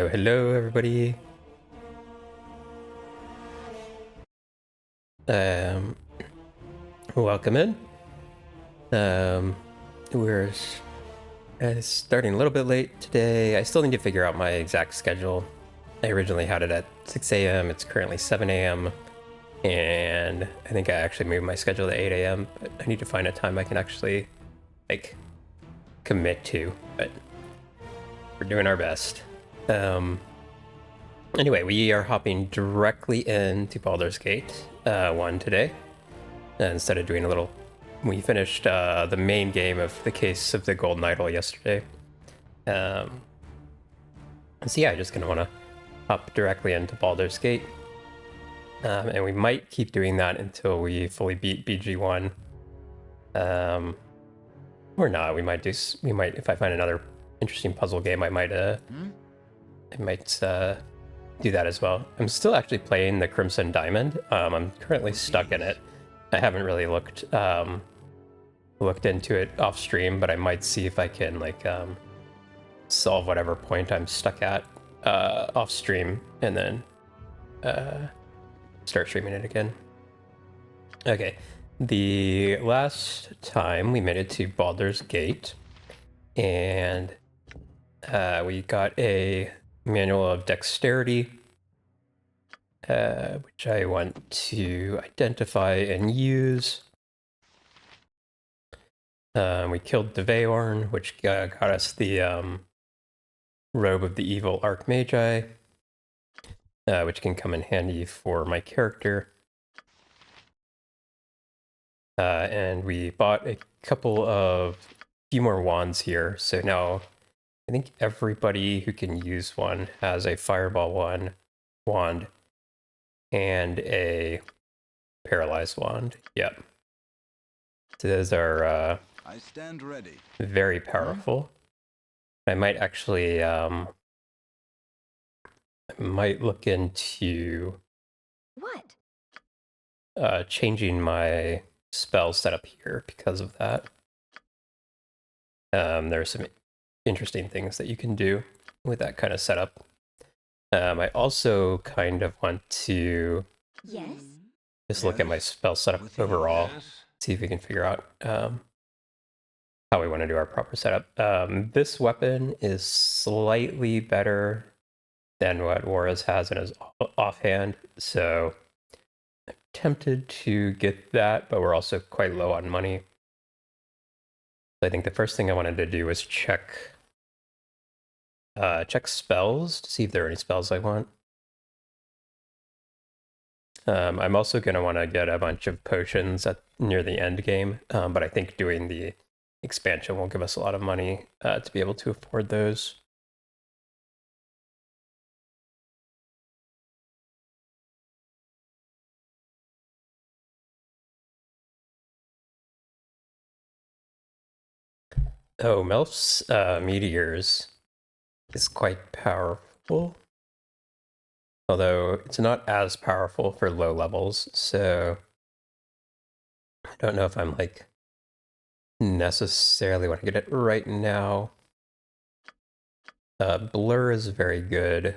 Oh, hello everybody. Um, Welcome in. We're starting a little bit late today. I still need to figure out my exact schedule. I originally had it at 6 a.m. It's currently 7 a.m. And I think I actually moved my schedule to 8 a.m. But I need to find a time I can actually, like, commit to. But we're doing our best. Anyway, we are hopping directly into Baldur's Gate 1 today. Instead of doing a little... We finished the main game of the Case of the Golden Idol yesterday. So yeah, just gonna want to hop directly into Baldur's Gate. And we might keep doing that until we fully beat BG1. Or not, we might, if I find another interesting puzzle game, I might do that as well. I'm still actually playing the Crimson Diamond. I'm currently stuck in it. I haven't really looked into it off stream, but I might see if I can solve whatever point I'm stuck at off stream, and then start streaming it again. Okay, the last time we made it to Baldur's Gate, and we got a manual of dexterity, which I want to identify and use. We killed the Veorn, which got us the Robe of the Evil Archmagi, which can come in handy for my character. And we bought a few more wands here, so now I think everybody who can use one has a Fireball wand and a Paralyzed wand. Yep. So those are I stand ready. Very powerful. I might actually I might look into changing my spell setup here because of that. There are some interesting things that you can do with that kind of setup. I also kind of want to just look at my spell setup overall, see if we can figure out how we want to do our proper setup. This weapon is slightly better than what Juarez has in his offhand, so I'm tempted to get that, but we're also quite low on money. So I think the first thing I wanted to do was check spells to see if there are any spells I want. I'm also going to want to get a bunch of potions near the end game, but I think doing the expansion will give us a lot of money to be able to afford those. Oh, Melf's Meteors is quite powerful. Although it's not as powerful for low levels, so I don't know if I'm necessarily want to get it right now. Blur is very good,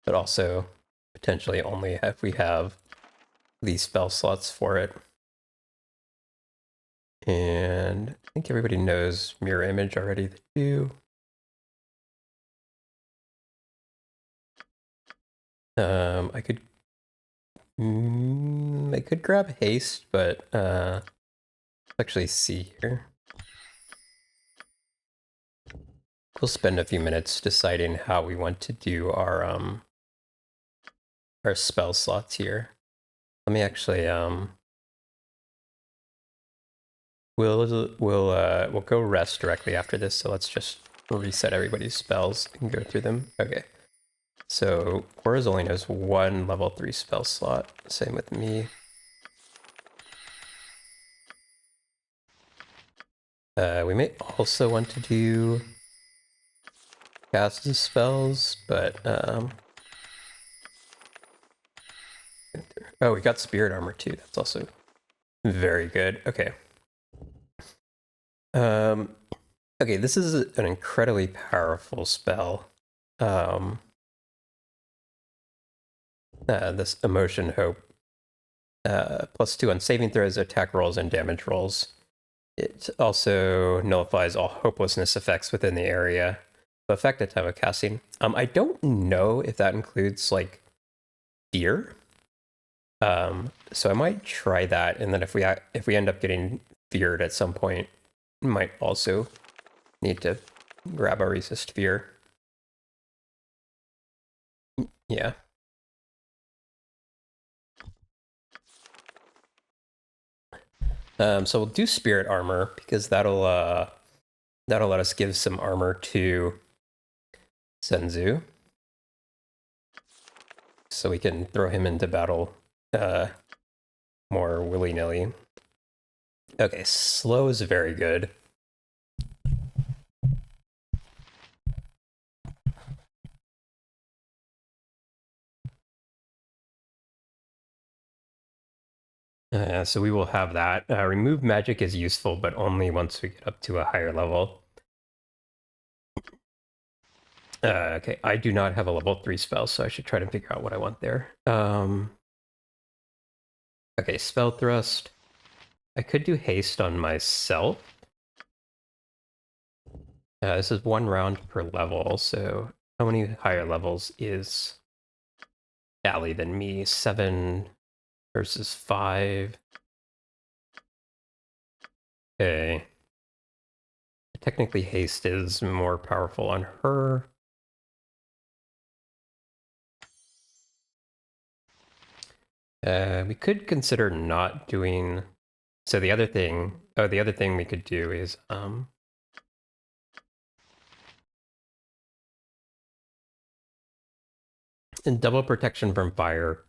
but also potentially only if we have these spell slots for it. And I think everybody knows Mirror Image already, the two. I could grab Haste, but let's actually see here. We'll spend a few minutes deciding how we want to do our spell slots here. Let me actually we'll go rest directly after this, so let's just reset everybody's spells and go through them. Okay. So Quoraz only knows one level 3 spell slot. Same with me. We may also want to do cast spells, but oh, we got spirit armor too. That's also very good. Okay. Okay, this is an incredibly powerful spell. This Emotion Hope. +2 on saving throws, attack rolls, and damage rolls. It also nullifies all hopelessness effects within the area. Effect at time of casting. I don't know if that includes like fear. So I might try that, and then if we end up getting feared at some point, we might also need to grab a resist fear. Yeah. So we'll do spirit armor because that'll let us give some armor to Senzu, so we can throw him into battle more willy-nilly. Okay, slow is very good. So we will have that. Remove magic is useful, but only once we get up to a higher level. Okay, I do not have a level 3 spell, so I should try to figure out what I want there. Okay, spell thrust. I could do haste on myself. This is 1 round per level, so how many higher levels is Allie than me? 7 versus 5. Okay. Technically, haste is more powerful on her. We could consider not doing... So the other thing... Oh, the other thing we could do is... in double protection from fire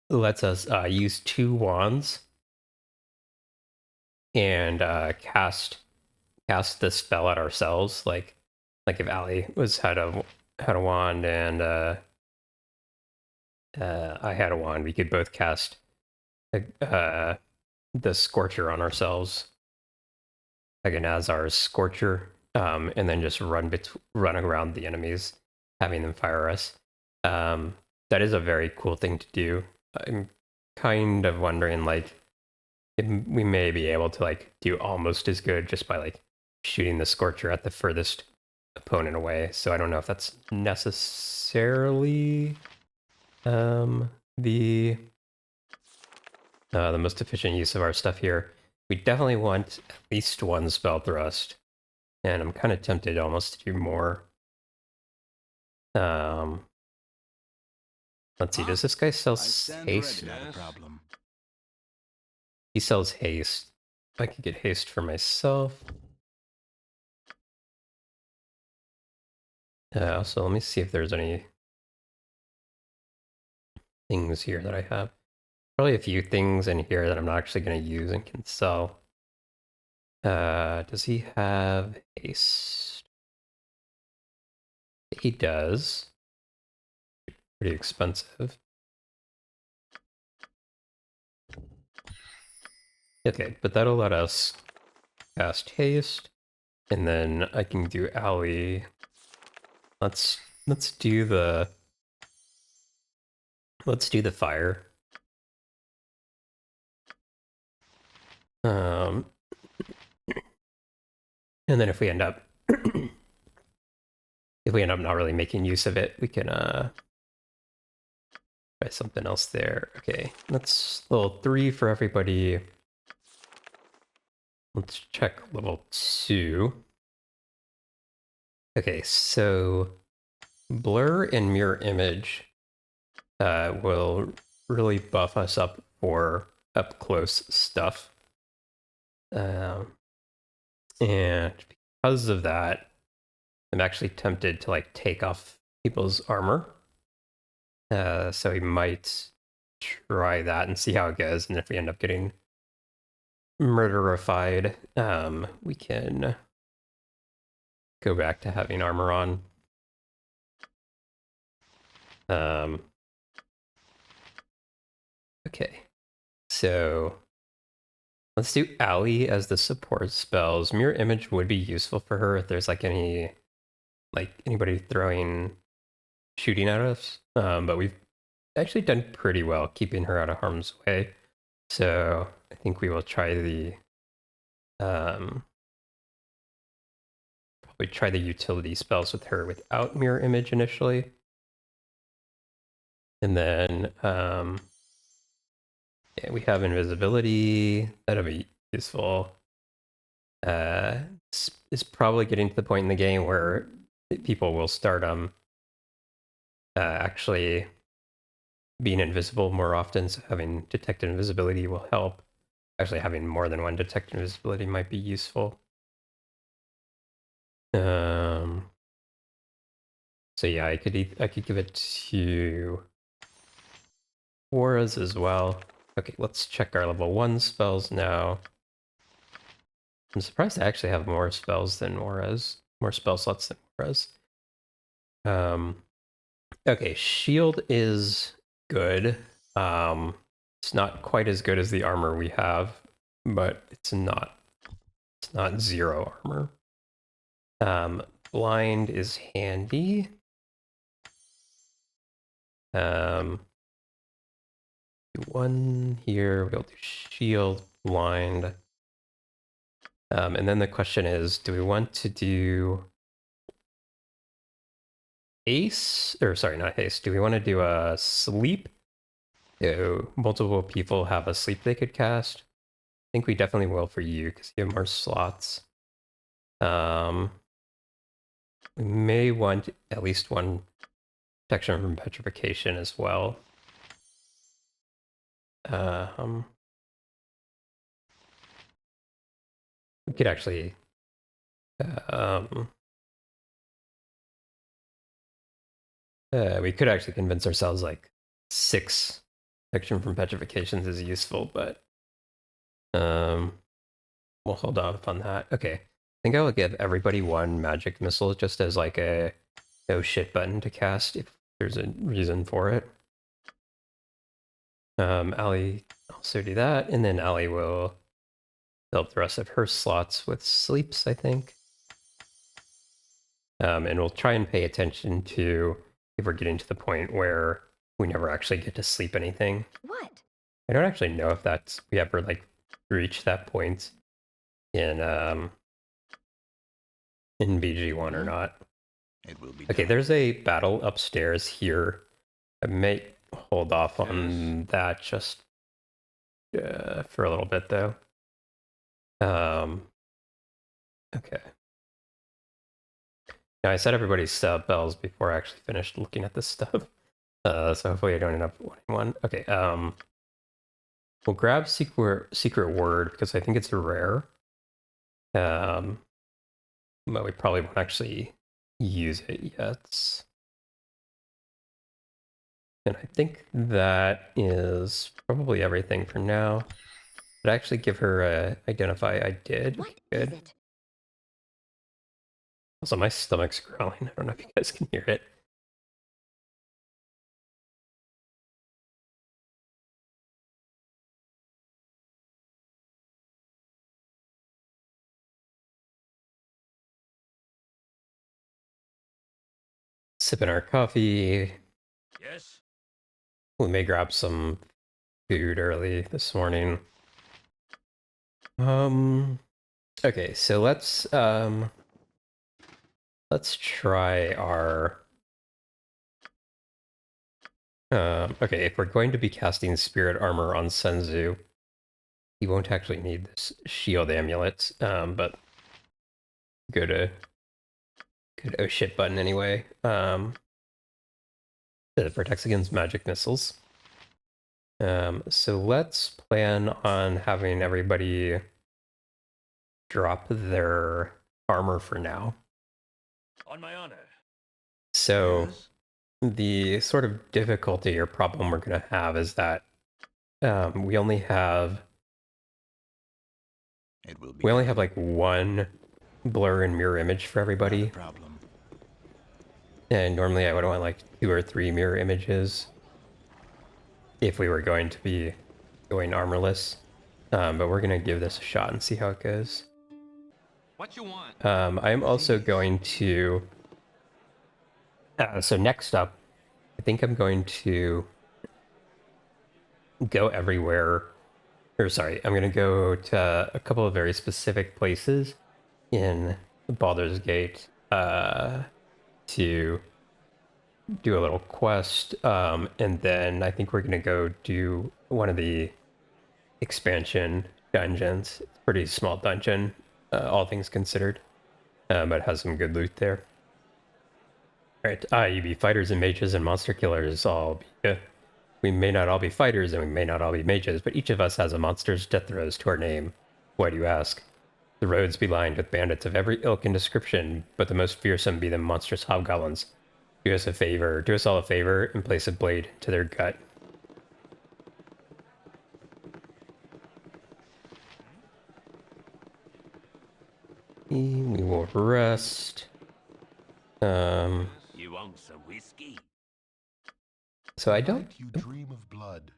lets us use 2 wands and cast the spell at ourselves. Like if Allie had a wand and I had a wand, we could both cast the Scorcher on ourselves, like an Azar's Scorcher, and then just run around the enemies, having them fire us. That is a very cool thing to do. I'm kind of wondering, like, we may be able to like do almost as good just by like shooting the Scorcher at the furthest opponent away. So I don't know if that's necessarily the most efficient use of our stuff here. We definitely want at least 1 spell thrust, and I'm kind of tempted almost to do more. Let's see, does this guy sell haste? He sells haste. I could get haste for myself. So let me see if there's any things here that I have. Probably a few things in here that I'm not actually going to use and can sell. Does he have haste? He does. Pretty expensive. Okay, but that'll let us cast haste, and then I can do Ally. Let's do the fire. And then if we end up not really making use of it, we can try something else there. Okay, that's level 3 for everybody. Let's check level 2. Okay, so blur and mirror image will really buff us up for up close stuff. And because of that, I'm actually tempted to like take off people's armor. So we might try that and see how it goes. And if we end up getting murderified, we can go back to having armor on. Okay, so Let's do Ally as the support spells. Mirror Image would be useful for her if there's like anybody shooting at us. But we've actually done pretty well keeping her out of harm's way. So I think we will try the probably try the utility spells with her without Mirror Image initially. And then yeah, we have invisibility. That'll be useful. It's probably getting to the point in the game where people will start actually being invisible more often, so having detect invisibility will help. Actually, having more than one detect invisibility might be useful. So yeah, I could give it to auras as well. Okay, let's check our level 1 spells now. I'm surprised I actually have more spells than auras, more spell slots than auras. Okay, shield is good. It's not quite as good as the armor we have, but it's not zero armor. Blind is handy. One here, we'll do shield, blind. And then the question is, do we want to do haste? Or sorry, not haste. Do we want to do a sleep? So multiple people have a sleep they could cast. I think we definitely will for you because you have more slots. We may want at least one protection from petrification as well. We could actually we could actually convince ourselves like 6 protection from petrifications is useful, but we'll hold off on that. Okay, I think I will give everybody one magic missile just as like a no shit button to cast if there's a reason for it. Allie also do that, and then Allie will help the rest of her slots with sleeps, I think. And we'll try and pay attention to if we're getting to the point where we never actually get to sleep anything. What? I don't actually know if we ever like reach that point in VG1 or not. It will be Okay, done. there's a battle upstairs here. I may hold off on that just for a little bit though. Okay. Now I set everybody's spells before I actually finished looking at this stuff. So hopefully I don't end up wanting one. Okay, we'll grab secret word because I think it's rare. But we probably won't actually use it yet. And I think that is probably everything for now. But actually give her a identify I did. What okay, good. is it? Also, my stomach's growling. I don't know if you guys can hear it. Sipping our coffee. Yes. We may grab some food early this morning. Okay, so let's try our okay, if we're going to be casting spirit armor on Senzu, he won't actually need this shield amulet, but go to good oh shit button anyway. That protects against magic missiles. So let's plan on having everybody drop their armor for now. On my honor. So Yes. the sort of difficulty or problem we're going to have is that we only have like one blur and mirror image for everybody. Problem. And normally I would want like 2 or 3 mirror images if we were going to be going armorless. But we're gonna give this a shot and see how it goes. What you want? I'm also going to... so next up, I think I'm going to go everywhere. Or sorry, I'm going to go to a couple of very specific places in Baldur's Gate to do a little quest. And then I think we're going to go do one of the expansion dungeons. It's a pretty small dungeon, all things considered, but it has some good loot there. Alright, you be fighters and mages and monster killers all be... we may not all be fighters and we may not all be mages, but each of us has a monster's death throes to our name. Why do you ask? The roads be lined with bandits of every ilk and description, but the most fearsome be the monstrous hobgoblins. Do us all a favor, and place a blade to their gut. We will rest. You want some whiskey? So I don't... Tonight you dream of blood.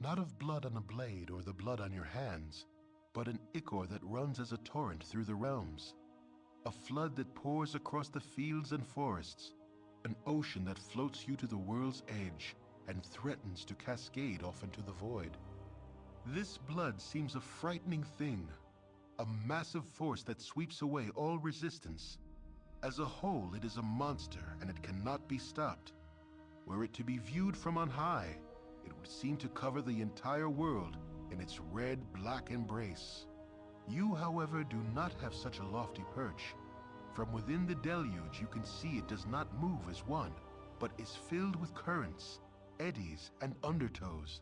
Not of blood on a blade or the blood on your hands, but an ichor that runs as a torrent through the realms. A flood that pours across the fields and forests. An ocean that floats you to the world's edge and threatens to cascade off into the void. This blood seems a frightening thing, a massive force that sweeps away all resistance. As a whole, it is a monster and it cannot be stopped. Were it to be viewed from on high, it would seem to cover the entire world in its red-black embrace. You, however, do not have such a lofty perch. From within the deluge, you can see it does not move as one, but is filled with currents, eddies, and undertows.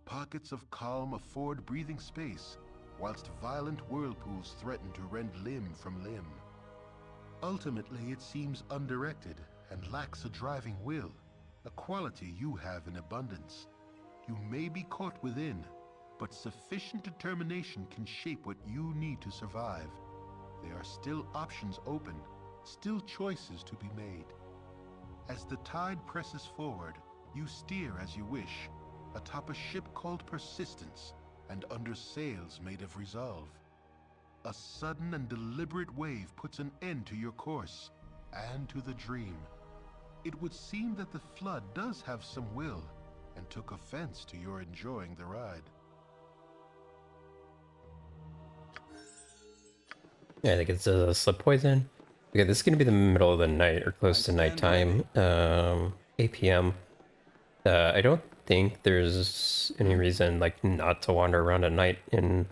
Pockets of calm afford breathing space, whilst violent whirlpools threaten to rend limb from limb. Ultimately, it seems undirected and lacks a driving will, a quality you have in abundance. You may be caught within, but sufficient determination can shape what you need to survive. There are still options open, still choices to be made. As the tide presses forward, you steer as you wish, atop a ship called Persistence and under sails made of resolve. A sudden and deliberate wave puts an end to your course, and to the dream. It would seem that the flood does have some will, and took offense to your enjoying the ride. Yeah, I think it's a slip poison. Okay, this is gonna be the middle of the night or close to nighttime. 8 p.m. I don't think there's any reason like not to wander around at night in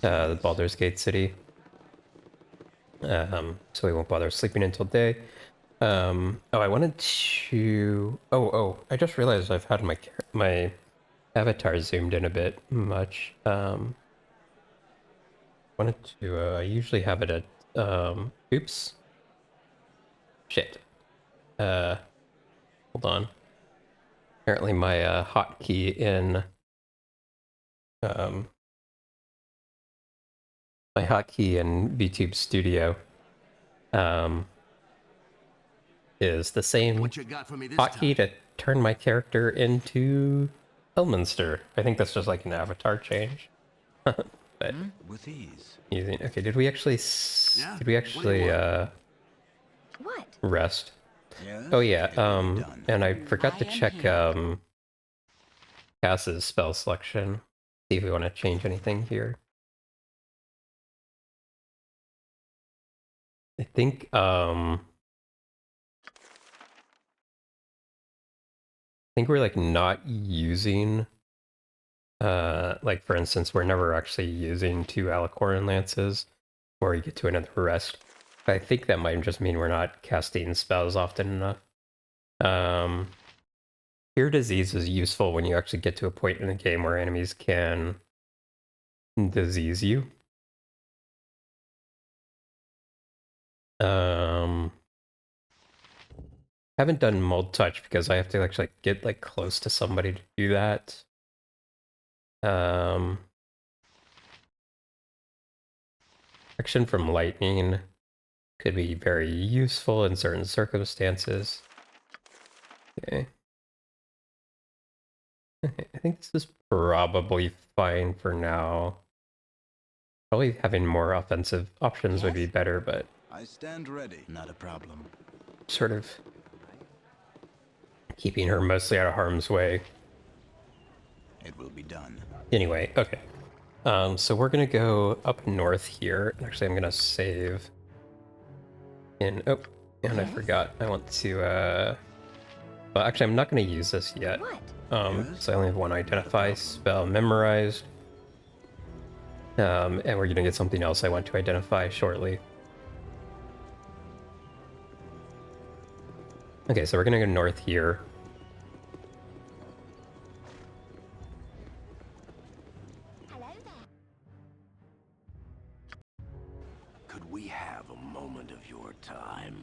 the Baldur's Gate city. So we won't bother sleeping until day. Oh, I wanted to... I just realized I've had my avatar zoomed in a bit much. Wanted to... I usually have it at... oops. Shit. Hold on. Apparently my hotkey in... my hotkey in VTube Studio is the same hotkey to turn my character into Elminster. I think that's just like an avatar change. But With ease. using... Okay, did we actually What? rest? Yes, Oh yeah, it will be done. and I forgot to I am check here. Cass's spell selection. See if we want to change anything here. I think we're like not using like for instance we're never actually using 2 Alicoran lances before we get to another rest. But I think that might just mean we're not casting spells often enough. Cure Disease is useful when you actually get to a point in the game where enemies can disease you. Haven't done Mold Touch because I have to actually get like close to somebody to do that. Protection from lightning could be very useful in certain circumstances. Okay. I think this is probably fine for now. Probably having more offensive options would be better, but I stand ready. Not a problem. sort of keeping her mostly out of harm's way. It will be done. Anyway, okay. So we're gonna go up north here. Actually, I'm gonna save in... Oh, and I forgot. I want to, well, actually, I'm not gonna use this yet. So I only have one identify spell memorized. And we're gonna get something else I want to identify shortly. Okay, so we're gonna go north here. Could we have a moment of your time?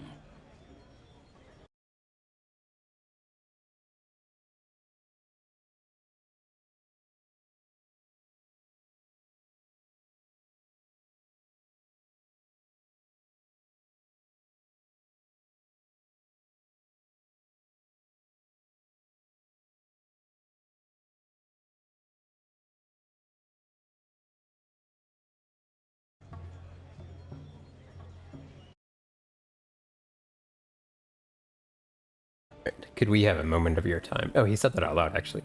Could we have a moment of your time? Oh, he said that out loud, actually.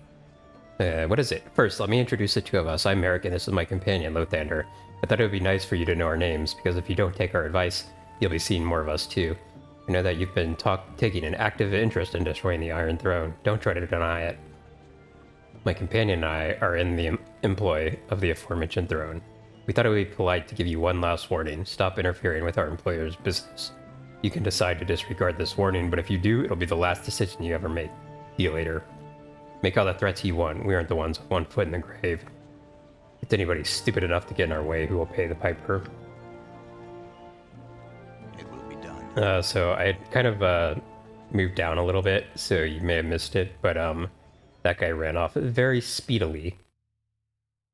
What is it? First, let me introduce the two of us. I'm Merrick, and this is my companion, Lothander. I thought it would be nice for you to know our names, because if you don't take our advice, you'll be seeing more of us too. I know that you've been taking an active interest in destroying the Iron Throne. Don't try to deny it. My companion and I are in the employ of the aforementioned throne. We thought it would be polite to give you one last warning. Stop interfering with our employer's business. You can decide to disregard this warning, but if you do, it'll be the last decision you ever make. See you later. Make all the threats you want. We aren't the ones with one foot in the grave. If it's anybody stupid enough to get in our way, who will pay the piper. It will be done. So I had kind of moved down a little bit, so you may have missed it, but that guy ran off very speedily,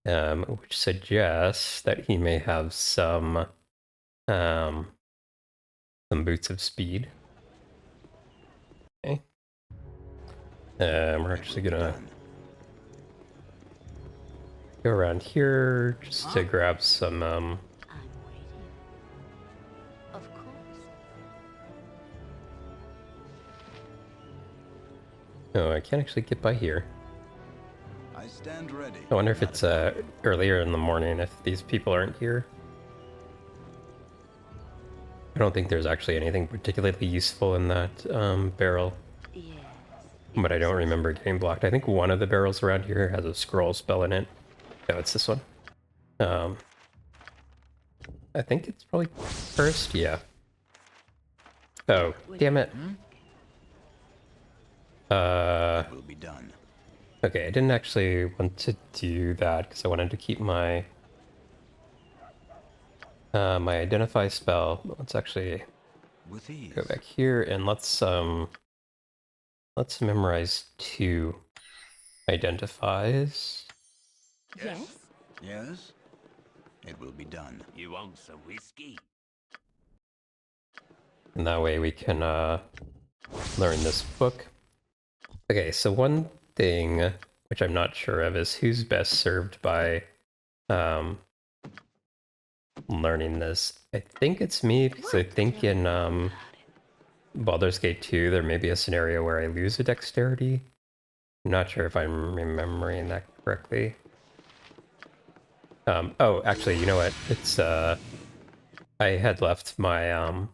which suggests that he may have some boots of speed. Okay. We're actually gonna go around here just to grab some I'm waiting. Of course. Oh, I can't actually get by here. I stand ready. I wonder if it's earlier in the morning if these people aren't here. I don't think there's actually anything particularly useful in that barrel, Yes. but I don't remember getting blocked. I think one of the barrels around here has a scroll spell in it. No, it's this one. I think it's probably first, yeah. Oh, damn it. It will be done. Okay, I didn't actually want to do that because I wanted to keep my my identify spell. Let's actually With ease. go back here and let's memorize 2 identifies. Yes. Yes? It will be done. You want some whiskey? And that way we can learn this book. Okay, so one thing which I'm not sure of is who's best served by learning this. I think it's me because I think in Baldur's Gate 2 there may be a scenario where I lose a dexterity. I'm not sure if I'm remembering that correctly. Oh, actually, you know what? It's I had left my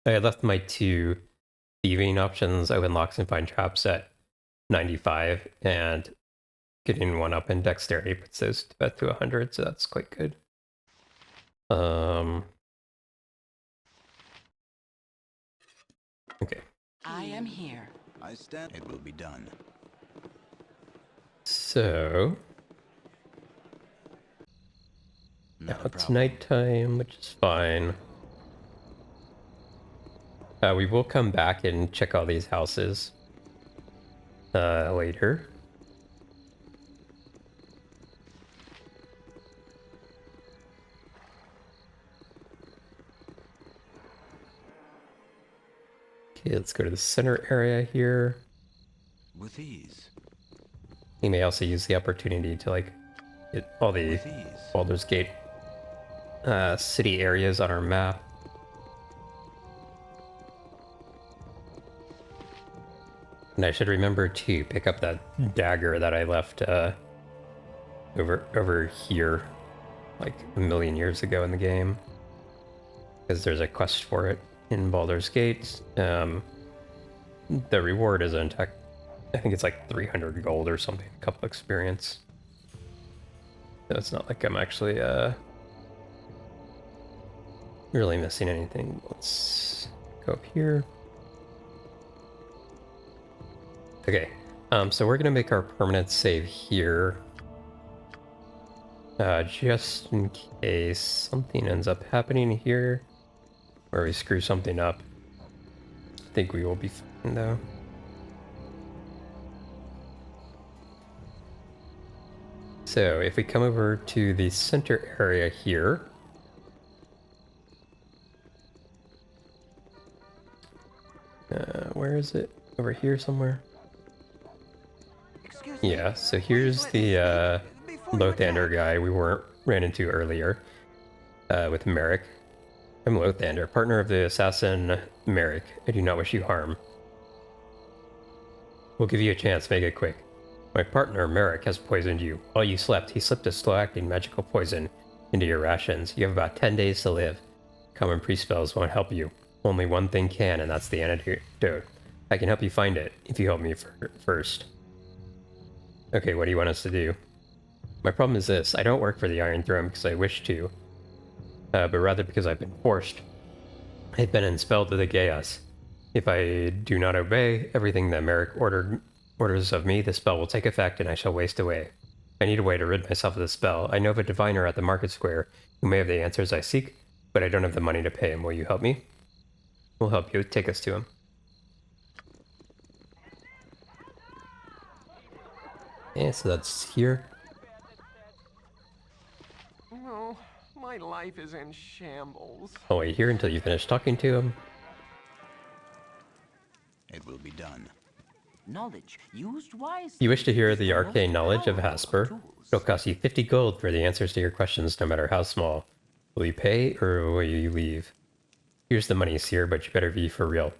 2 thieving options, open locks and find traps, at 95, and getting one up in dexterity puts those back to 100, so that's quite good. Okay. I am here. I stand. It will be done. So Not now a it's problem. nighttime, which is fine. We will come back and check all these houses later. Okay, let's go to the center area here. With ease. You may also use the opportunity to like get all the With ease. Baldur's Gate city areas on our map. And I should remember to pick up that dagger that I left over here like a million years ago in the game. Because there's a quest for it in Baldur's Gate. The reward is I think it's like 300 gold or something, a couple experience. So it's not like I'm actually really missing anything. Let's go up here. Okay, so we're gonna make our permanent save here. Just in case something ends up happening here, or we screw something up. I think we will be fine though. So if we come over to the center area here, where is it? Over here somewhere? Yeah, so here's the Lothander guy we ran into earlier with Merrick. I'm Lothander, partner of the assassin Merrick. I do not wish you harm. We'll give you a chance, make it quick. My partner Merrick has poisoned you. While you slept, he slipped a slow-acting magical poison into your rations. You have about 10 days to live. Common priest spells won't help you. Only one thing can, and that's the antidote. I can help you find it, if you help me first. Okay, what do you want us to do? My problem is this. I don't work for the Iron Throne because I wish to, but rather because I've been forced. I've been expelled to the chaos. If I do not obey everything that Merrick orders of me, the spell will take effect and I shall waste away. I need a way to rid myself of the spell. I know of a diviner at the market square who may have the answers I seek, but I don't have the money to pay him. Will you help me? We'll help you. Take us to him. Yeah, so that's here. No, my life is in shambles. I'll wait here until you finish talking to him. It will be done. Knowledge used wisely. You wish to hear is the most arcane knowledge of powerful Hasper? tools. It'll cost you 50 gold for the answers to your questions, no matter how small. Will you pay, or will you leave? Here's the money, Seer, but you better be for real.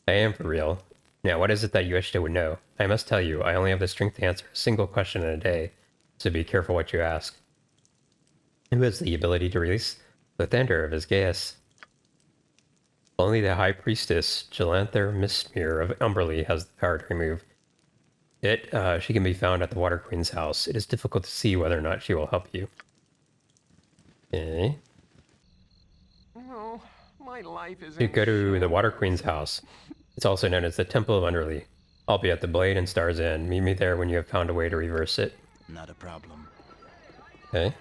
I am for real. Now, what is it that you wish to know? I must tell you, I only have the strength to answer a single question in a day, so be careful what you ask. Who has the ability to release the thunder of his Gaius? Only the High Priestess, Jelanther Mistmere of Umberly, has the power to remove it. She can be found at the Water Queen's house. It is difficult to see whether or not she will help you. Okay. No, my life is You in go to the shambles. Water Queen's house. It's also known as the Temple of Underly. I'll be at the Blade and Stars Inn. Meet me there when you have found a way to reverse it. Not a problem. Okay.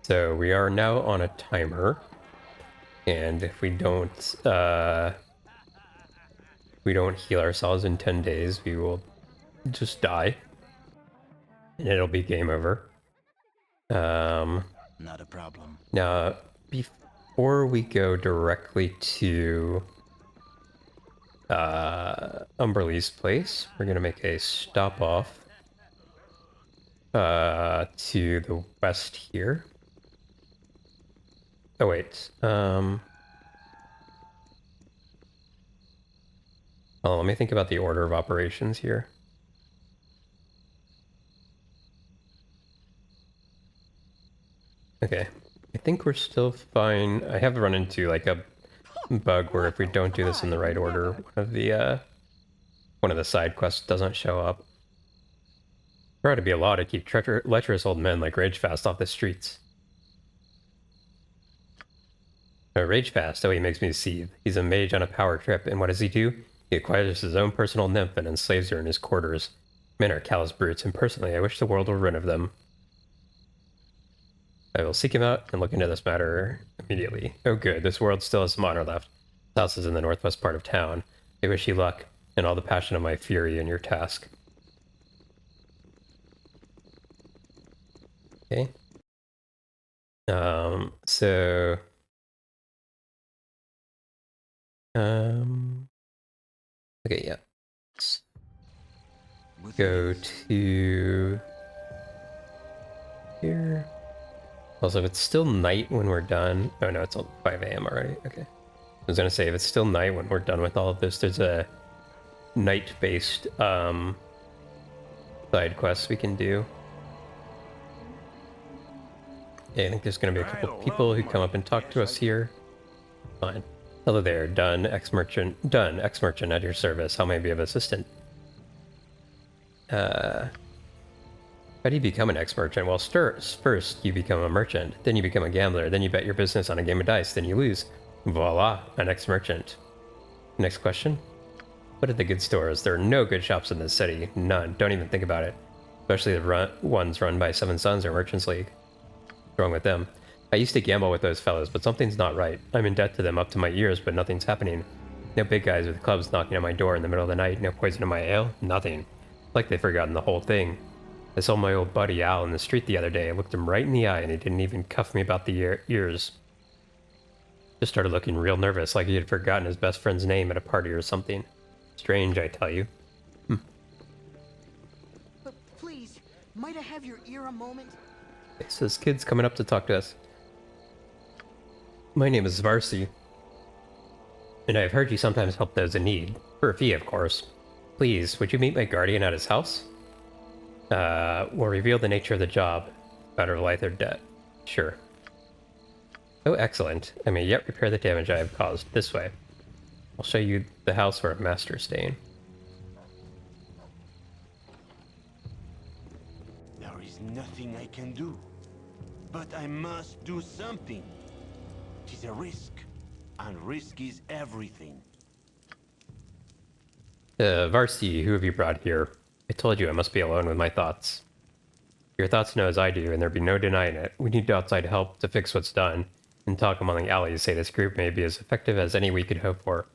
So we are now on a timer. And if we don't heal ourselves in 10 days, we will just die. And it'll be game over. Not a problem. Now, before we go directly to Umberly's place, we're gonna make a stop off to the west here. Oh wait, well, let me think about the order of operations here. Okay, I think we're still fine. I have run into like a bug where if we don't do this in the right order, one of the side quests doesn't show up. There ought to be a law to keep lecherous old men like Ragefast off the streets. Ragefast, oh, he makes me seethe. He's a mage on a power trip, and what does he do? He acquires his own personal nymph and enslaves her in his quarters. Men are callous brutes, and personally, I wish the world were rid of them. I will seek him out and look into this matter immediately. Oh good, this world still has some honor left. His house is in the northwest part of town. I wish you luck, and all the passion of my fury in your task. Okay. So... Okay, yeah. Let's With go ease. to... here. Also, if it's still night when we're done... Oh no, it's 5 a.m. already. Okay. I was gonna say, if it's still night when we're done with all of this, there's a night-based side quest we can do. Yeah, I think there's gonna be a couple people who come up and talk to us here. Fine. Hello there, done, ex-merchant. Done, ex-merchant at your service. How may I be of assistance? How do you become an ex-merchant? Well, first you become a merchant, then you become a gambler, then you bet your business on a game of dice, then you lose. Voila, an ex-merchant. Next question. What are the good stores? There are no good shops in this city. None. Don't even think about it. Especially the ones run by Seven Sons or Merchants League. What's wrong with them? I used to gamble with those fellows, but something's not right. I'm in debt to them up to my ears, but nothing's happening. No big guys with clubs knocking on my door in the middle of the night, no poison in my ale, nothing. Like they've forgotten the whole thing. I saw my old buddy Al in the street the other day. I looked him right in the eye and he didn't even cuff me about the ears. Just started looking real nervous, like he had forgotten his best friend's name at a party or something. Strange, I tell you. But please, might I have your ear a moment? Okay, so this kid's coming up to talk to us. My name is Varsi, and I've heard you sometimes help those in need. For a fee, of course. Please, would you meet my guardian at his house? We'll reveal the nature of the job. Matter of life or debt. Sure. Oh, excellent. I may yet repair the damage I have caused. This way. I'll show you the house where a master is staying. There is nothing I can do. But I must do something. It is a risk. And risk is everything. Varsity, who have you brought here? I told you I must be alone with my thoughts. Your thoughts know as I do, and there be no denying it. We need outside help to fix what's done. And talk among the alleys say this group may be as effective as any we could hope for.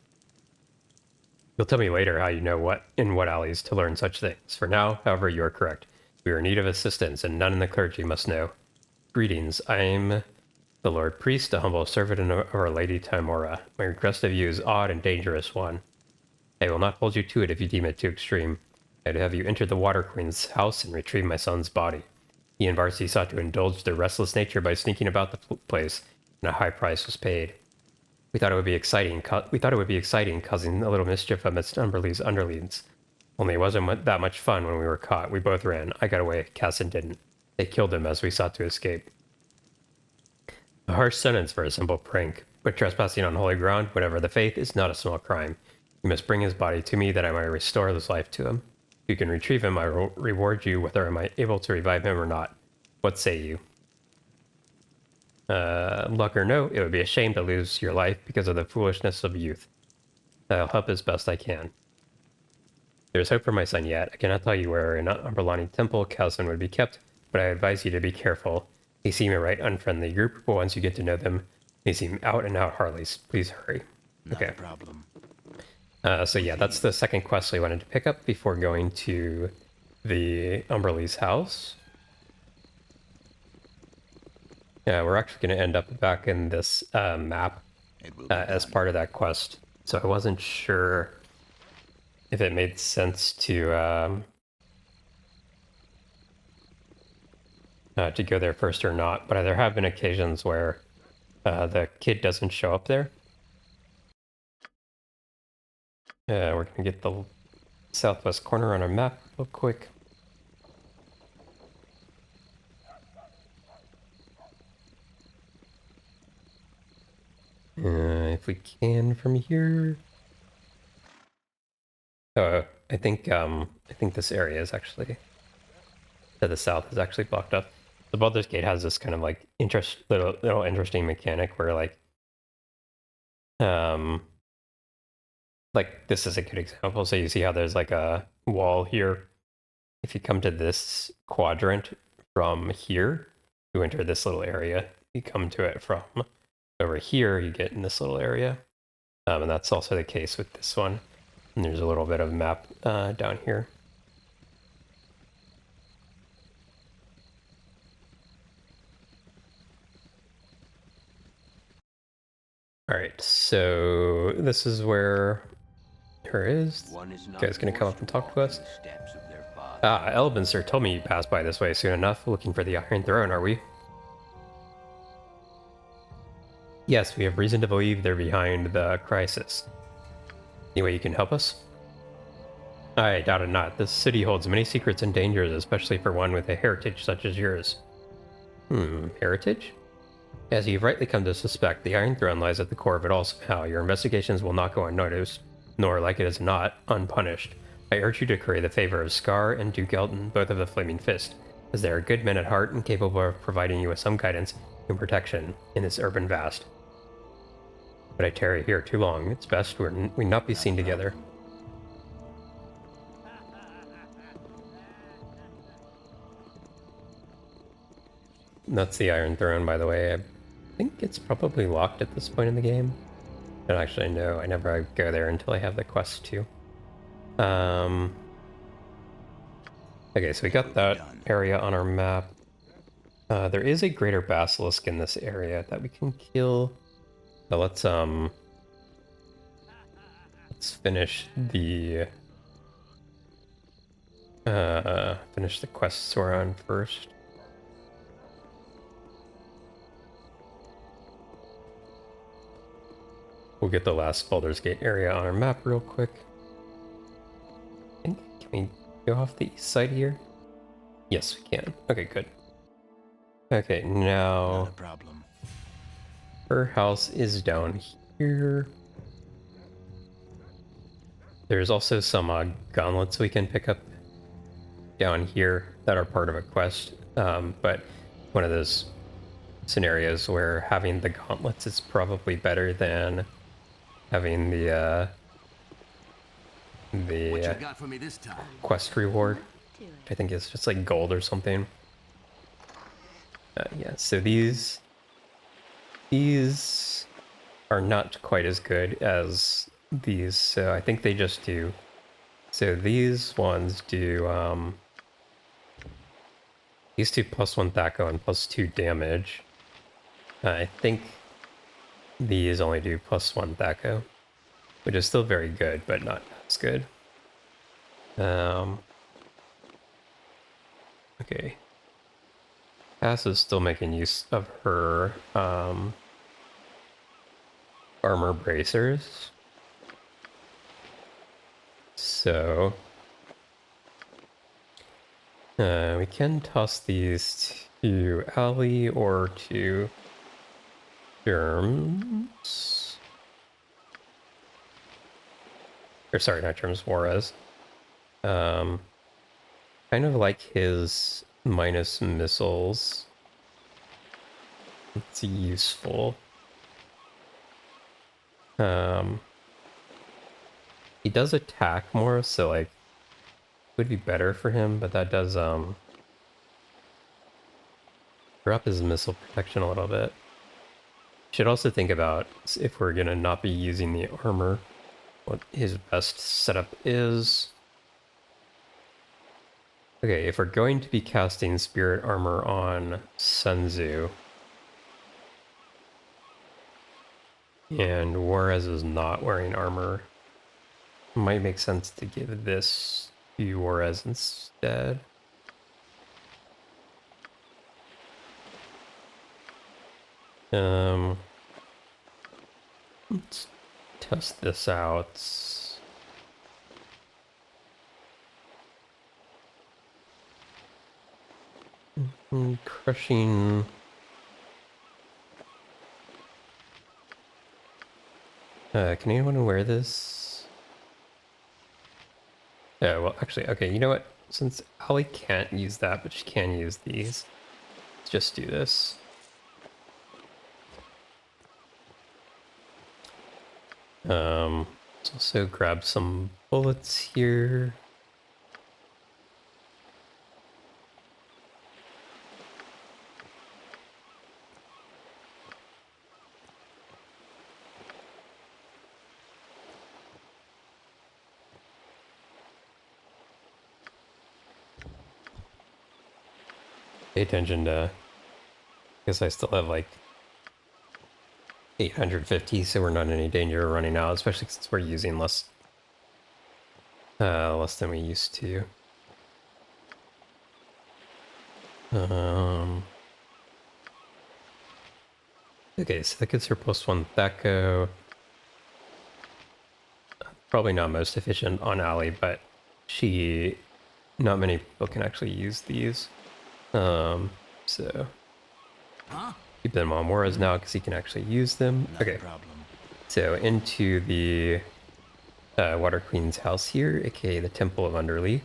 You'll tell me later how you know what alleys to learn such things. For now, however, you are correct. We are in need of assistance, and none in the clergy must know. Greetings, I'm the Lord Priest, a humble servant of Our Lady Timora. My request of you is odd and dangerous one. I will not hold you to it if you deem it too extreme. I'd have you enter the Water Queen's house and retrieve my son's body. He and Varsity sought to indulge their restless nature by sneaking about the place, and a high price was paid. We thought it would be exciting, causing a little mischief amidst Umberlee's underlings. Only it wasn't that much fun when we were caught. We both ran. I got away. Cassin didn't. They killed him as we sought to escape. A harsh sentence for a simple prank, but trespassing on holy ground, whatever the faith, is not a small crime. You must bring his body to me that I might restore his life to him. If you can retrieve him, I will reward you whether I am able to revive him or not. What say you? Luck or no, it would be a shame to lose your life because of the foolishness of youth. I'll help as best I can. There's hope for my son yet. I cannot tell you where in Umberlani Temple Calson would be kept, but I advise you to be careful. They seem a right unfriendly group, but once you get to know them, they seem out-and-out Harleys. Please hurry. Not Okay. a problem. So yeah, that's the second quest we wanted to pick up before going to the Umberlee's house. Yeah, we're actually going to end up back in this map It will be as done. part of that quest. So I wasn't sure if it made sense to go there first or not, but there have been occasions where the kid doesn't show up there. We're going to get the southwest corner on our map real quick. If we can from here. I think this area is actually to the south is actually blocked up. The Baldur's Gate has this kind of like little interesting mechanic where like this is a good example. So you see how there's like a wall here. If you come to this quadrant from here, you enter this little area. You come to it from over here, you get in this little area. And that's also the case with this one. And there's a little bit of map down here. All right, so this is where her is. You guys gonna come up and talk to us? Elbenster told me you passed by this way soon enough, looking for the Iron Throne, are we? Yes, we have reason to believe they're behind the crisis. Any way you can help us? I doubt it not. This city holds many secrets and dangers, especially for one with a heritage such as yours. Heritage? As you've rightly come to suspect, the Iron Throne lies at the core of it all somehow. Your investigations will not go unnoticed, nor, like it is not, unpunished. I urge you to curry the favor of Scar and Duke Elton, both of the Flaming Fist, as they are good men at heart and capable of providing you with some guidance and protection in this urban vast. But I tarry here too long. It's best we not be seen together. That's the Iron Throne, by the way. I think it's probably locked at this point in the game. I don't actually know. I never go there until I have the quest to. Okay, so we got that area on our map. There is a greater basilisk in this area that we can kill. So let's finish the quests we're on first. We'll get the last Baldur's Gate area on our map real quick. Can we go off the east side here? Yes, we can. Okay, good. Okay, now... Not a problem. Her house is down here. There's also some gauntlets we can pick up down here that are part of a quest. But one of those scenarios where having the gauntlets is probably better than having the What you got for me this time? quest reward, which I think is just like gold or something. Yeah, so these are not quite as good as these, so I think they just do. So these ones do these two +1 Thaco and +2 damage. I think these only do +1 Thaco, which is still very good, but not as good. Okay. Cass is still making use of her armor bracers. So we can toss these to Ali or to Germs. Or sorry, not Germs, Juarez. Kind of like his minus missiles. It's useful. He does attack more, so like would be better for him, but that does drop his missile protection a little bit. Should also think about if we're gonna not be using the armor, what his best setup is. Okay, if we're going to be casting spirit armor on Senzu, and Juarez is not wearing armor, it might make sense to give this to Juarez instead. Let's test this out. Crushing. Can anyone wear this? Yeah, well, actually, okay, you know what? Since Ali can't use that, but she can use these, let's just do this. Let's also grab some bullets here. Pay attention to, I guess I still have like 850, so we're not in any danger of running out, especially since we're using less than we used to. Okay, so that gives her +1 Thaco. Probably not most efficient on Ali, but not many people can actually use these. So keep them on Mora's now because he can actually use them. Not Okay, a problem. so into the Water Queen's house here, aka the Temple of Underly.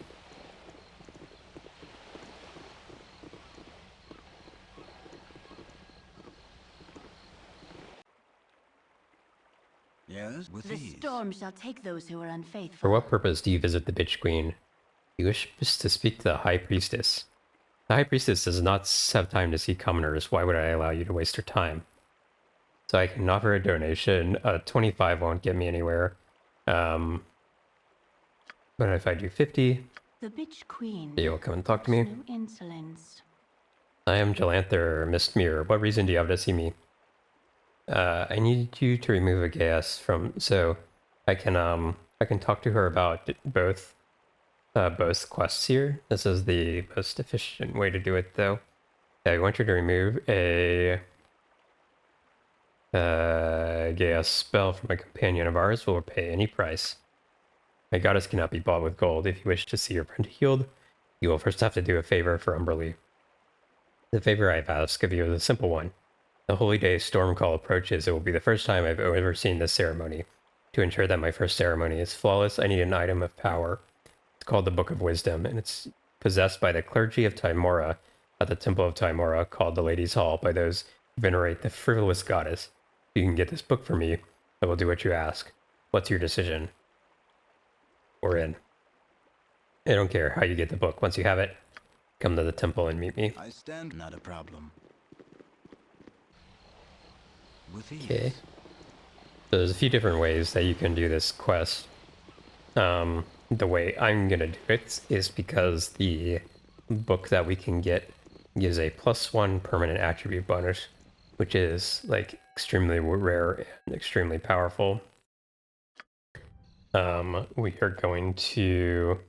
Yes, with The ease. storm shall take those who are unfaithful. For what purpose do you visit the Bitch Queen? You wish to speak to the High Priestess. The High Priestess does not have time to see commoners. Why would I allow you to waste her time? So I can offer a donation. 25 won't get me anywhere. But if I do 50, The bitch queen. you will come and talk to me. No insolence. I am Jalanther, Mist Mirror. What reason do you have to see me? I need you to remove a gas from, so I can talk to her about both quests here. This is the most efficient way to do it, though. I want you to remove a gas spell from a companion of ours. Will pay any price. My goddess cannot be bought with gold. If you wish to see your friend healed, you will first have to do a favor for Umberly. The favor I've asked of you is a simple one. The holy day Stormcall approaches. It will be the first time I've ever seen this ceremony. To ensure that my first ceremony is flawless, I need an item of power. It's called the Book of Wisdom, and it's possessed by the clergy of Timora at the Temple of Timora, called the Ladies' Hall, by those who venerate the frivolous goddess. If you can get this book for me, I will do what you ask. What's your decision? We're in. I don't care how you get the book. Once you have it, come to the temple and meet me. I stand. Not a problem. With ease. Okay. So there's a few different ways that you can do this quest. The way I'm gonna do it is because the book that we can get gives a +1 permanent attribute bonus, which is like extremely rare and extremely powerful. We are going to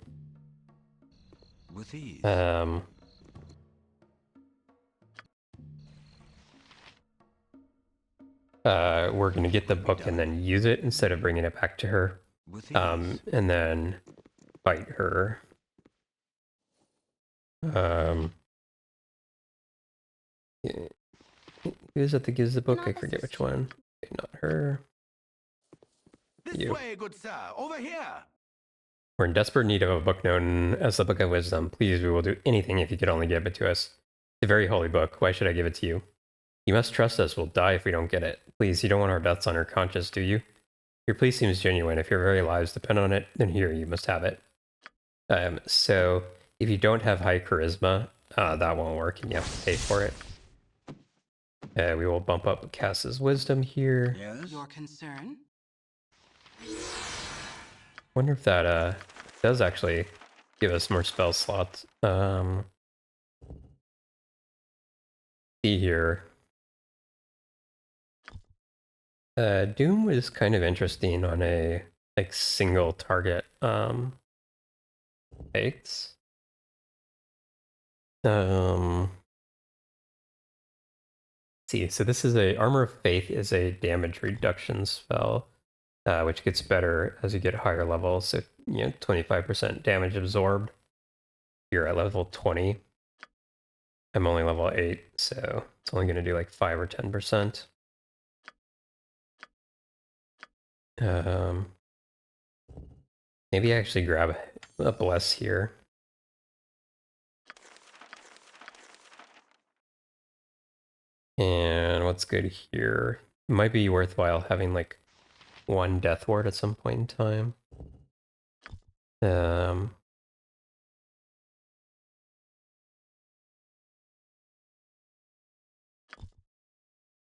With ease. we're gonna get the book and then use it instead of bringing it back to her. With ease. And then fight her. Who is it that gives the book? I forget which one. Okay, not her. This You. way, good sir. Over here. We're in desperate need of a book known as the Book of Wisdom. Please, we will do anything if you could only give it to us. It's a very holy book. Why should I give it to you? You must trust us. We'll die if we don't get it. Please, you don't want our deaths on our conscience, do you? Your plea seems genuine. If your very lives depend on it, then here, you must have it. So, if you don't have high charisma, that won't work and you have to pay for it. We will bump up Cass's wisdom here. Yes. Your concern? Wonder if that does actually give us more spell slots. See here. Doom was kind of interesting on a like single target takes. See, so this is a Armor of Faith is a damage reduction spell, which gets better as you get higher levels. So 25% damage absorbed. You're at level 20. I'm only level 8, so it's only going to do like 5 or 10%. Maybe I actually grab a bless here. And what's good here? It might be worthwhile having like one death ward at some point in time.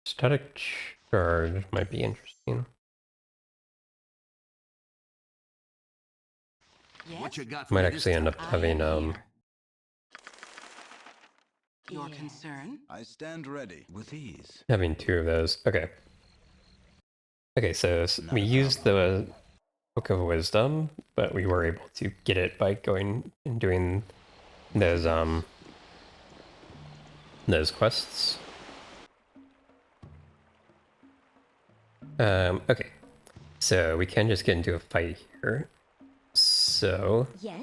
Static charge might be interesting. Yes? Might actually end up I having am here. Your concern? I stand ready. With ease. having 2 of those. Okay. Okay, so we used the Book of Wisdom, but we were able to get it by going and doing those quests. Okay. So we can just get into a fight here. So Yes?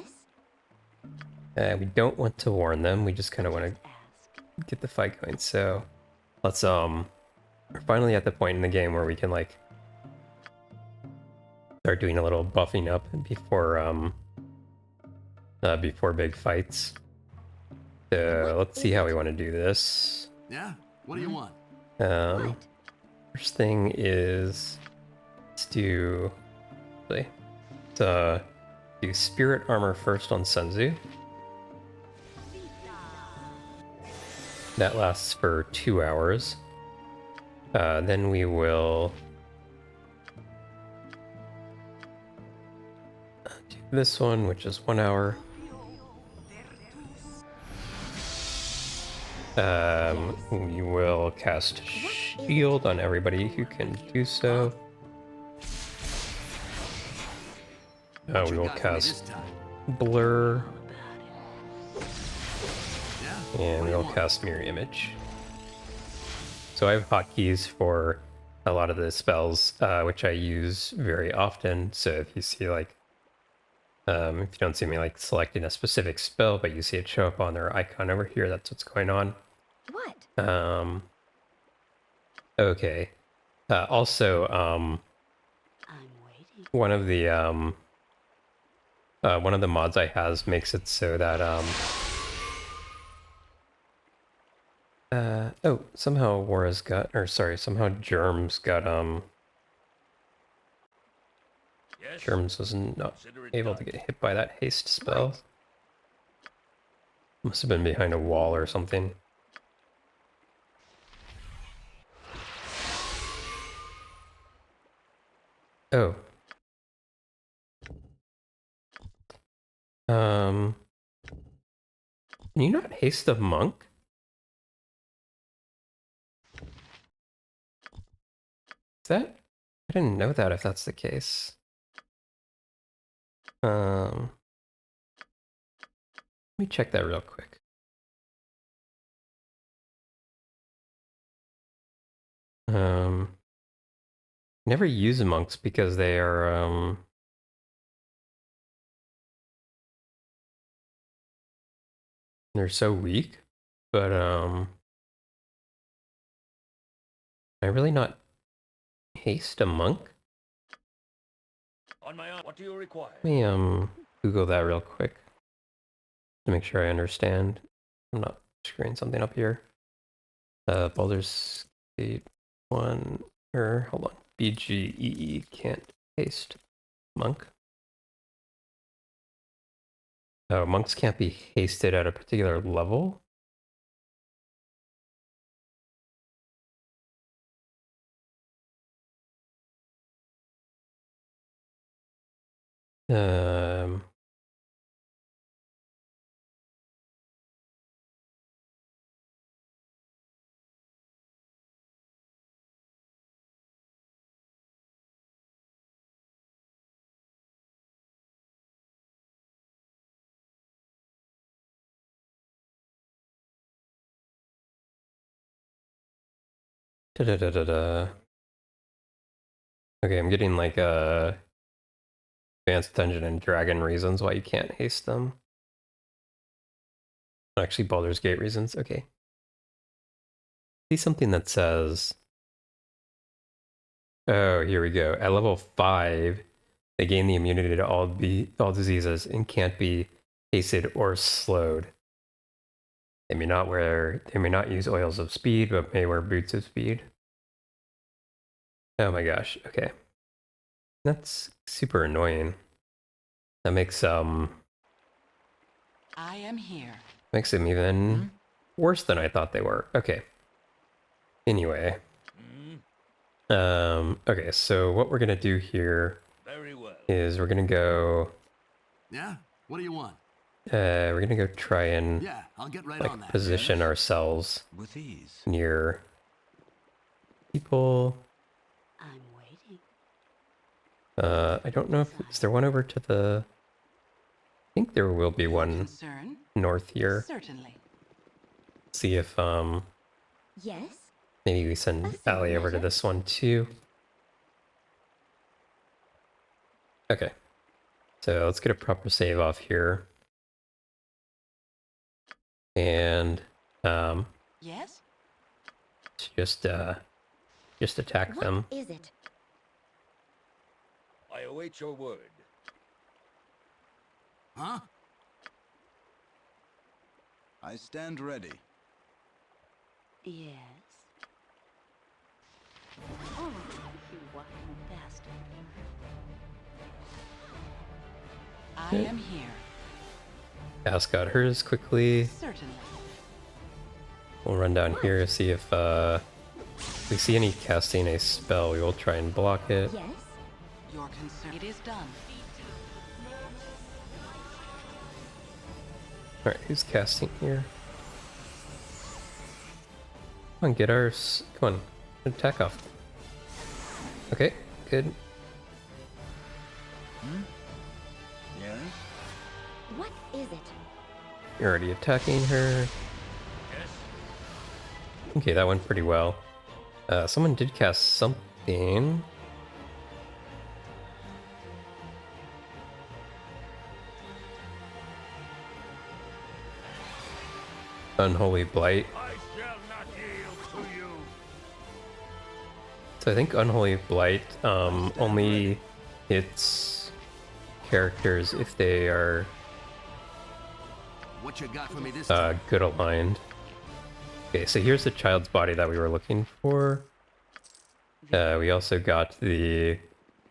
we don't want to warn them. We just kind of want to Ask. get the fight going. So let's we're finally at the point in the game where we can like start doing a little buffing up before big fights. So let's see how we want to do this. Yeah? What do you want? Um, first thing is let's do do spirit armor first on Senzu. That lasts for 2 hours. Then we will do this one, which is 1 hour. We will cast shield on everybody who can do so. We will cast blur, and we will cast mirror image. So I have hotkeys for a lot of the spells, which I use very often. So if you see like, if you don't see me like selecting a specific spell, but you see it show up on their icon over here, that's what's going on. What? Okay. Also, I'm waiting. one of the mods I has makes it so that oh, somehow Wara's got, or sorry, somehow Germs got Germs was not able to get hit by that haste spell. Must have been behind a wall or something. Oh. Can you not haste a monk? Is that? I didn't know that if that's the case. Let me check that real quick. Never use monks because they are they're so weak, but I really not haste a monk? On my own, what do you require? Let me Google that real quick to make sure I understand. I'm not screwing something up here. Baldur's Gate 1, or hold on, BGEE can't haste monk. Oh, monks can't be hasted at a particular level? Um, da da da da da. Okay, I'm getting like Advanced Dungeon and Dragon reasons why you can't haste them. Actually, Baldur's Gate reasons. Okay. See something that says, oh, here we go. At level 5, they gain the immunity to all diseases and can't be hasted or slowed. They may not use oils of speed, but may wear boots of speed. Oh my gosh, okay. That's super annoying. That makes I am here. makes them even worse than I thought they were. Okay. Anyway. Okay, so what we're gonna do here Very well. is we're gonna go Yeah? What do you want? we're gonna go try and Yeah, I'll get right on like that. position ourselves With ease. near people. I'm waiting. I don't know if is there one over to the, I think there will be one Concern? north here. Certainly. See if Yes? maybe we send A Allie over to matter? this one too. Okay. So let's get a proper save off here. And Yes? just attack What them. is it? I await your word. Huh? I stand ready. Yes. Oh, you wild bastard. I am here. Cass got hers quickly. Certainly. We'll run down here, see if we see any casting a spell. We will try and block it. Yes? Your concern. It is done. Alright, who's casting here? Come on, get ours. Come on, attack off. Okay, good. Yes? What is it? You're already attacking her. Okay, that went pretty well. Someone did cast something. Unholy Blight. I shall not yield to you. So I think Unholy Blight only hits characters if they are What you got for me this time? good aligned. Okay, so here's the child's body that we were looking for. We also got the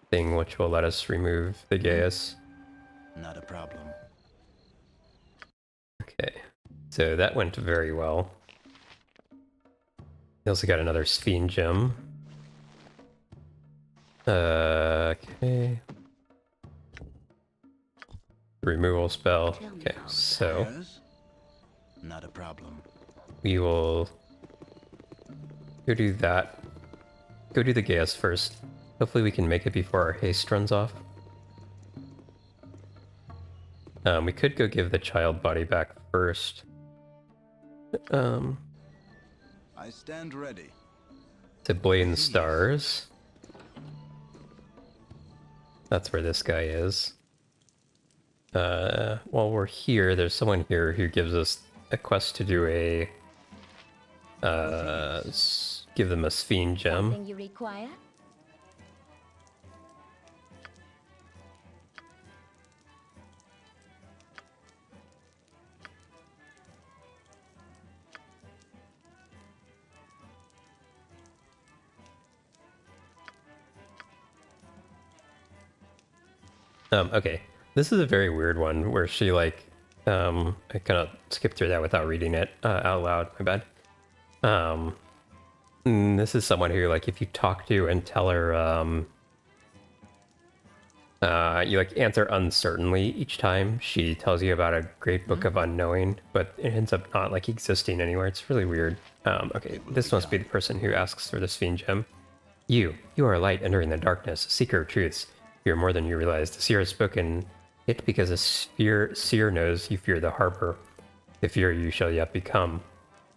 thing which will let us remove the Gaius. Not a problem. Okay, so that went very well. We also got another Sphen gem. Okay. Removal spell. Okay, so Yes? Not a problem. we will go do that. Go do the Gaius first. Hopefully we can make it before our haste runs off. We could go give the child body back first. I stand ready. To Blaine Stars. That's where this guy is. While we're here, there's someone here who gives us a quest to do a give them a Sphen gem. Something you require? Okay. This is a very weird one where she like I kind of skipped through that without reading it out loud, my bad. This is someone who like if you talk to and tell her you like answer uncertainly each time she tells you about a great book of unknowing, but it ends up not like existing anywhere. It's really weird. Okay, this must be the person who asks for the Sphen gem. You are a light entering the darkness, a seeker of truths. You're more than you realize. The seer has spoken it because a seer knows you fear the harbor. The fear you shall yet become.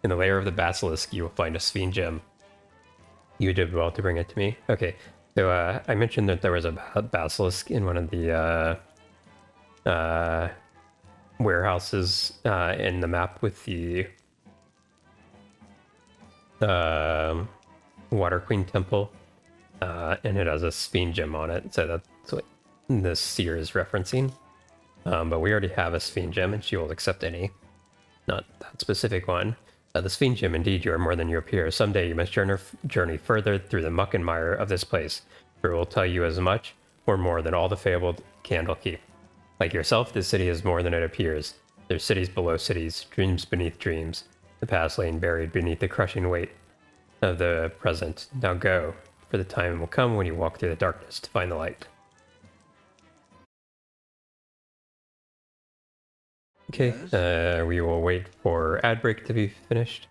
In the lair of the basilisk, you will find a Sphen gem. You did well to bring it to me. Okay, so I mentioned that there was a basilisk in one of the warehouses in the map with the Water Queen Temple, and it has a Sphen gem on it, so that's what this seer is referencing. But we already have a Sphen gem, and she will accept any, not that specific one. The Sphen gem, indeed, you are more than you appear. Someday you must journey further through the muck and mire of this place, for it will tell you as much or more than all the fabled Candlekeep. Like yourself, this city is more than it appears. There's cities below cities, dreams beneath dreams, the past laying buried beneath the crushing weight of the present. Now go, for the time will come when you walk through the darkness to find the light. Okay, we will wait for ad break to be finished.